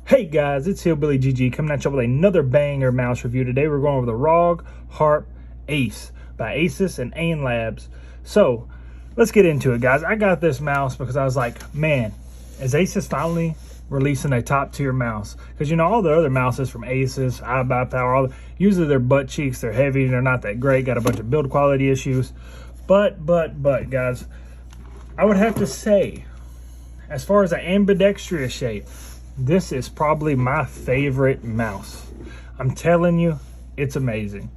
Hey guys, it's Hillbilly GG coming at you with another banger mouse review. Today we're going over the Rog Harpe Ace by Asus and AIM Labs. So let's get into it, guys. I got this mouse because I was like, man, is Asus finally releasing a top tier mouse? Because you know all the other mouses from Asus, iBuyPower, usually they're butt cheeks, they're heavy, they're not that great, got a bunch of build quality issues. But guys, I would have to say, as far as an ambidextrous shape, this is probably my favorite mouse. I'm telling you, it's amazing.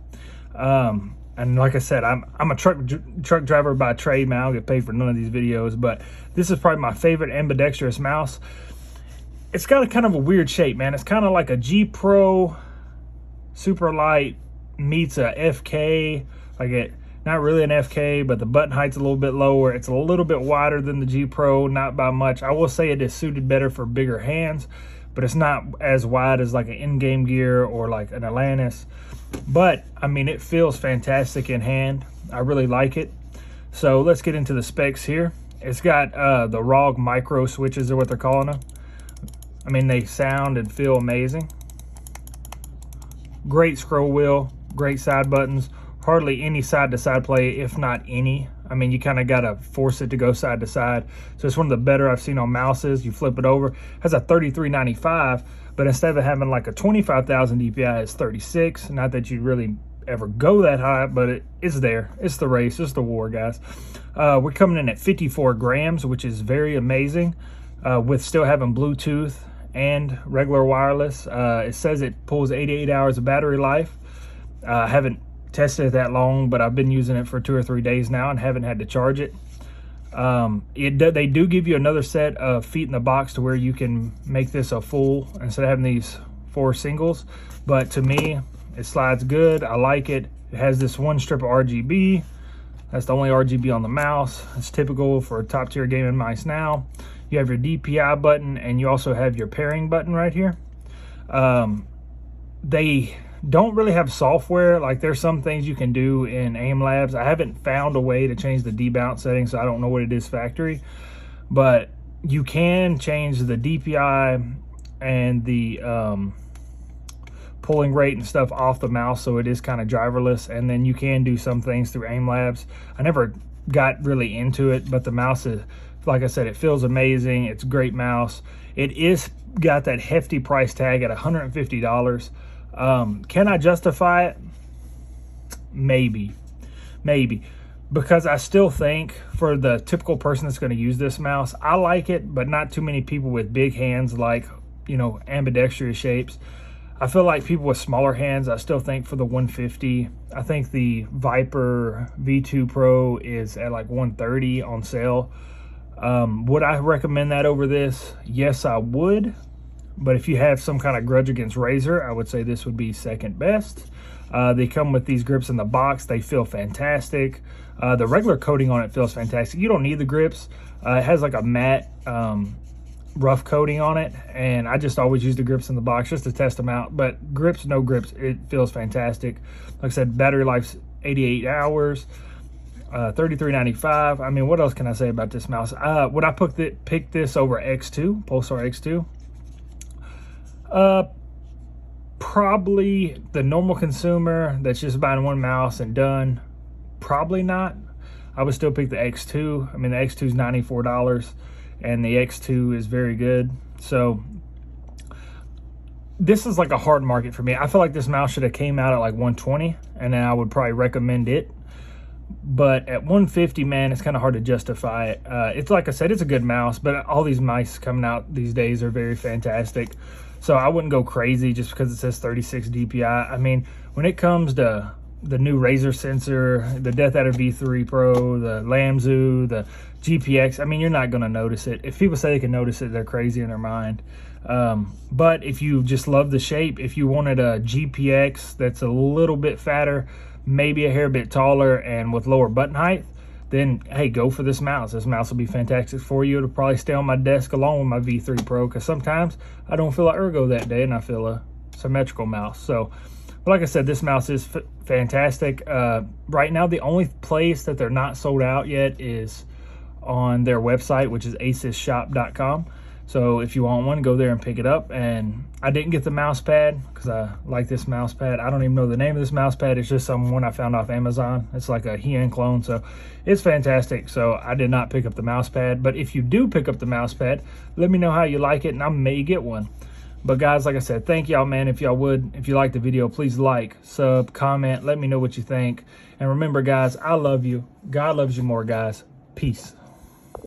And like I said, I'm a truck driver by trade, man. I don't get paid for none of these videos, but this is probably my favorite ambidextrous mouse. It's got a kind of a weird shape, man. It's kind of like a G Pro super light meets a FK, not really an FK, but the button height's a little bit lower. It's a little bit wider than the G Pro, not by much. I will say it is suited better for bigger hands, but it's not as wide as like an In-Game Gear or like an Atlantis. But I mean, it feels fantastic in hand. I really like it. So let's get into the specs here. It's got the Rog micro switches are what they're calling them. I mean, they sound and feel amazing. Great scroll wheel, great side buttons. Hardly any side-to-side play, if not any. I mean, you kind of got to force it to go side to side. So it's one of the better I've seen on mouses. You flip it over, it has a 3395, but instead of having like a 25,000 DPI, it's 36. Not that you really ever go that high, but it's there. It's the race, it's the war, guys. We're coming in at 54 grams, which is very amazing, with still having Bluetooth and regular wireless. It says it pulls 88 hours of battery life. I haven't tested it that long, but I've been using it for 2 or 3 days now and haven't had to charge it. They do give you another set of feet in the box to where you can make this a full instead of having these 4 singles. But to me, it slides good. I like it. It has this one strip of RGB. That's the only RGB on the mouse. It's typical for a top tier gaming mice now. You have your DPI button and you also have your pairing button right here. They don't really have software. Like, there's some things you can do in AIM Labs. I haven't found a way to change the debounce setting, so I don't know what it is factory, but you can change the DPI and the pulling rate and stuff off the mouse, so it is kind of driverless. And then you can do some things through AIM Labs. I never got really into it, but the mouse is, like I said, it feels amazing. It's a great mouse. It is got that hefty price tag at $150. Can I justify it? Maybe, because I still think for the typical person that's going to use this mouse, I like it, but not too many people with big hands, like, you know, ambidextrous shapes. I feel like people with smaller hands, I still think for the 150, I think the Viper V2 Pro is at like 130 on sale. Would I recommend that over this? Yes, I would. But if you have some kind of grudge against Razer, I would say this would be second best. They come with these grips in the box. They feel fantastic. The regular coating on it feels fantastic. You don't need the grips. It has like a matte rough coating on it, and I just always use the grips in the box just to test them out. But grips, no grips, it feels fantastic. Like I said, battery life's 88 hours. $33.95. I mean, what else can I say about this mouse? Would I pick this over X2, Pulsar X2? Probably the normal consumer that's just buying one mouse and done, probably not. I would still pick the X2. I mean, the X2 is $94 and the X2 is very good. So this is like a hard market for me. I feel like this mouse should have came out at like 120 and then I would probably recommend it. But at 150, man, it's kind of hard to justify it. It's like I said, it's a good mouse, but all these mice coming out these days are very fantastic. So I wouldn't go crazy just because it says 36 DPI. I mean, when it comes to the new Razer sensor, the Death Adder V3 Pro, the Lamzu, the GPX, I mean, you're not going to notice it. If people say they can notice it, they're crazy in their mind. But if you just love the shape, if you wanted a GPX that's a little bit fatter, maybe a hair bit taller and with lower button height, then hey, go for this mouse. This mouse will be fantastic for you. It'll probably stay on my desk along with my V3 Pro, because sometimes I don't feel an ergo that day and I feel a symmetrical mouse. So, but like I said, this mouse is fantastic. Right now, the only place that they're not sold out yet is on their website, which is asusshop.com. So if you want one, go there and pick it up. And I didn't get the mouse pad because I like this mouse pad. I don't even know the name of this mouse pad. It's just one I found off Amazon. It's like a Hien clone, so it's fantastic. So I did not pick up the mouse pad. But if you do pick up the mouse pad, let me know how you like it, and I may get one. But guys, like I said, thank y'all, man. If y'all would, if you like the video, please like, sub, comment, let me know what you think. And remember, guys, I love you. God loves you more, guys. Peace.